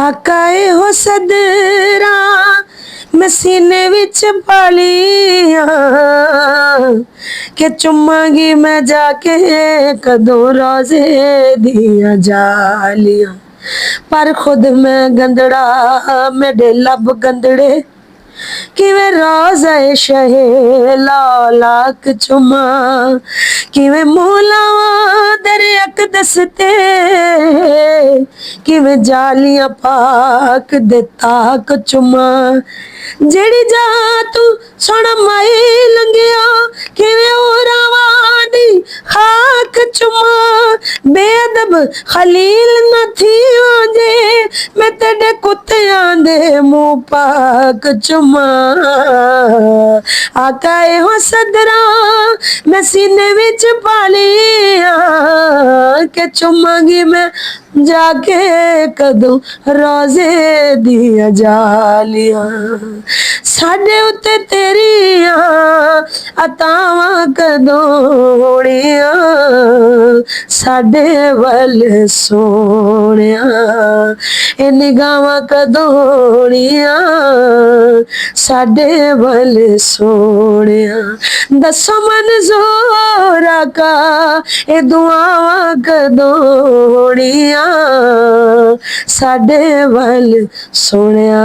आकाए हो सदरा मैं सीने विच पालिया के चुमांगी मैं जाके कदों रोजे दिया जालियां पर खुद मैं गंदड़ा मेरे लब गंदड़े किवें रोज़े शहे लाख चुमा किवें मूलावां दरियक दसते किवें जालियां पाक दे ताक चुमा जेड़ी जा तू सोना माई लंघिया किवें उरावां दी खाक चुमा बेअदब खलील न थी जे मैं तेरे कुत्तियां दे मुंह पाक चुमा आकाए हो सदरा मैं सीने विच पालिया के चुमांगी मैं जाके कदों रोजे दिया जालियां साडे उत्ते तेरियां अतावां कदों होणियां साडे वल सोहणिया ए निगाहां कदों होणियां साडे वल सोहणिया दसो मंजूर आका ए दुआवां कदों होणियां साडे वल सोहणिया।